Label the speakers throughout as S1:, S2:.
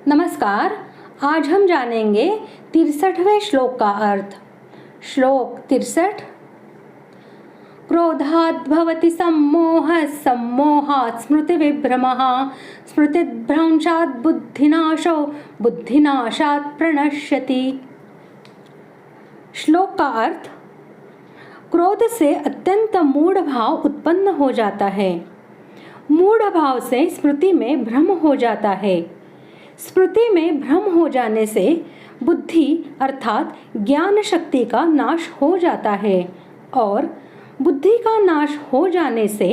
S1: नमस्कार। आज हम जानेंगे 63वें श्लोक का अर्थ। श्लोक 63। क्रोधात् भवति सम्मोहः, सम्मोहात् स्मृतिविभ्रमः, स्मृतिभ्रंशात् बुद्धिनाशो, बुद्धिनाशात् प्रणश्यति। श्लोक का अर्थ। क्रोध से अत्यंत मूढ़ भाव उत्पन्न हो जाता है। मूढ़ भाव से स्मृति में भ्रम हो जाता है। स्मृति में भ्रम हो जाने से बुद्धि अर्थात ज्ञान शक्ति का नाश हो जाता है और बुद्धि का नाश हो जाने से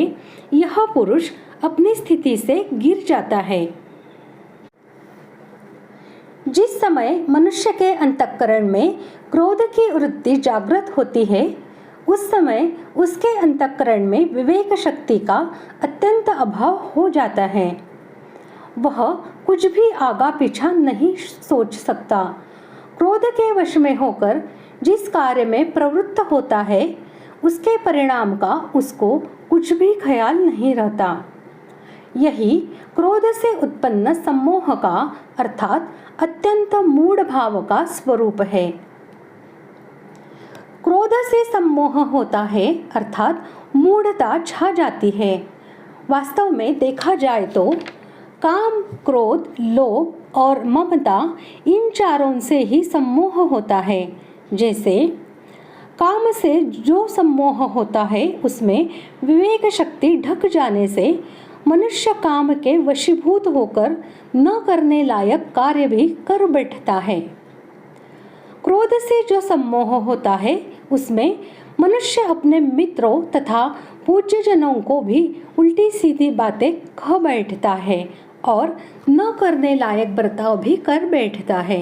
S1: यह पुरुष अपनी स्थिति से गिर जाता है। जिस समय मनुष्य के अंतःकरण में क्रोध की वृत्ति जागृत होती है, उस समय उसके अंतःकरण में विवेक शक्ति का अत्यंत अभाव हो जाता है। वह कुछ भी आगा पीछा नहीं सोच सकता। क्रोध के वश में होकर जिस कार्य में प्रवृत्त होता है, उसके परिणाम का उसको कुछ भी ख्याल नहीं रहता। यही क्रोध से उत्पन्न सम्मोह का अर्थात अत्यंत मूढ़ भाव का स्वरूप है। क्रोध से सम्मोह होता है अर्थात मूढ़ता छा जाती है। वास्तव में देखा जाए तो काम, क्रोध, लोभ और ममता इन चारों से ही सम्मोह होता है। जैसे काम से जो सम्मोह होता है, उसमें विवेक शक्ति ढक जाने से मनुष्य काम के वशीभूत होकर न करने लायक कार्य भी कर बैठता है। क्रोध से जो सम्मोह होता है, उसमें मनुष्य अपने मित्रों तथा पूज्यजनों को भी उल्टी सीधी बातें कह बैठता है और न करने लायक बर्ताव भी कर बैठता है।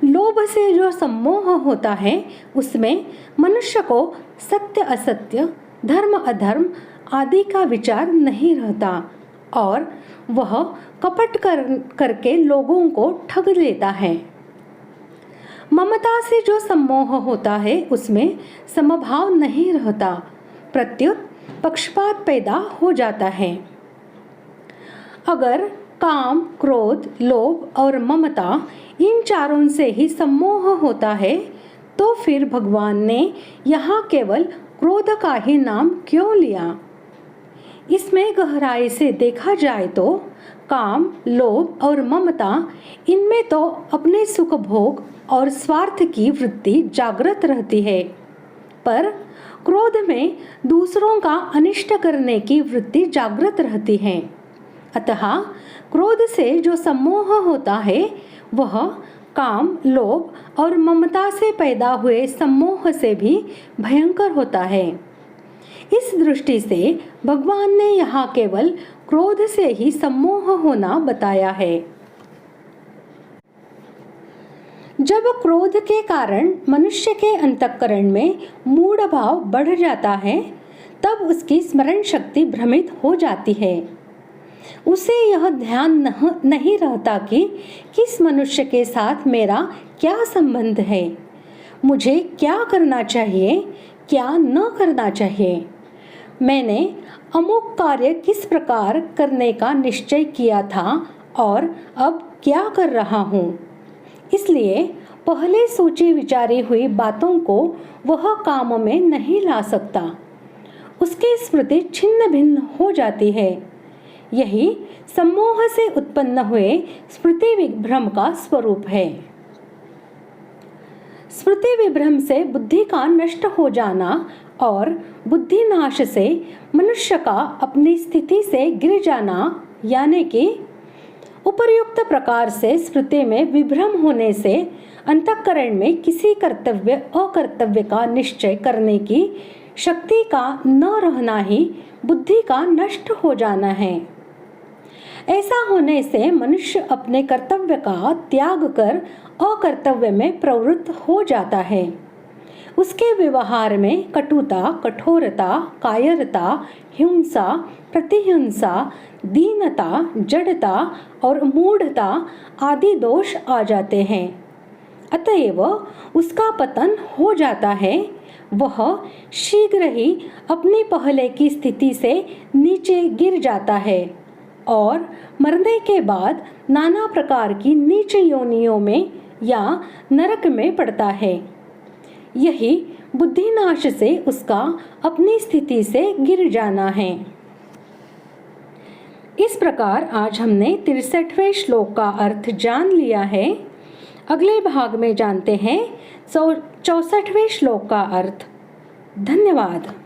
S1: लोभ से जो सम्मोह होता है, उसमें मनुष्य को सत्य असत्य, धर्म अधर्म आदि का विचार नहीं रहता और वह कपट करके लोगों को ठग लेता है। ममता से जो सम्मोह होता है, उसमें समभाव नहीं रहता, प्रत्युत पक्षपात पैदा हो जाता है। अगर काम, क्रोध, लोभ और ममता इन चारों से ही सम्मोह होता है, तो फिर भगवान ने यहाँ केवल क्रोध का ही नाम क्यों लिया? इसमें गहराई से देखा जाए तो काम, लोभ और ममता, इनमें तो अपने सुख भोग और स्वार्थ की वृत्ति जागृत रहती है, पर क्रोध में दूसरों का अनिष्ट करने की वृत्ति जागृत रहती है। अतः क्रोध से जो सम्मोह होता है, वह काम, लोभ और ममता से पैदा हुए सम्मोह से भी भयंकर होता है। इस दृष्टि से भगवान ने यहाँ केवल क्रोध से ही सम्मोह होना बताया है। जब क्रोध के कारण मनुष्य के अंतःकरण में मूढ़ भाव बढ़ जाता है, तब उसकी स्मरण शक्ति भ्रमित हो जाती है। उसे यह ध्यान नहीं रहता कि किस मनुष्य के साथ मेरा क्या संबंध है, मुझे क्या करना चाहिए, क्या न करना चाहिए, मैंने अमुक कार्य किस प्रकार करने का निश्चय किया था और अब क्या कर रहा हूँ। इसलिए पहले सोची विचारी हुई बातों को वह काम में नहीं ला सकता। उसकी स्मृति छिन्न भिन्न हो जाती है। यही सम्मोह से उत्पन्न हुए स्मृति विभ्रम का स्वरूप है। स्मृति विभ्रम से बुद्धि का नष्ट हो जाना और बुद्धि नाश से मनुष्य का अपनी स्थिति से गिर जाना, यानी कि उपर्युक्त प्रकार से स्मृति में विभ्रम होने से अंतःकरण में किसी कर्तव्य अकर्तव्य का निश्चय करने की शक्ति का न रहना ही बुद्धि का नष्ट हो जाना है। ऐसा होने से मनुष्य अपने कर्तव्य का त्याग कर अकर्तव्य में प्रवृत्त हो जाता है। उसके व्यवहार में कटुता, कठोरता, कायरता, हिंसा, प्रतिहिंसा, दीनता, जड़ता और मूढ़ता आदि दोष आ जाते हैं। अतएव उसका पतन हो जाता है। वह शीघ्र ही अपनी पहले की स्थिति से नीचे गिर जाता है। और मरने के बाद नाना प्रकार की नीच योनियों में या नरक में पड़ता है। यही बुद्धिनाश से उसका अपनी स्थिति से गिर जाना है। इस प्रकार आज हमने 63वें श्लोक का अर्थ जान लिया है। अगले भाग में जानते हैं 64वें श्लोक का अर्थ। धन्यवाद।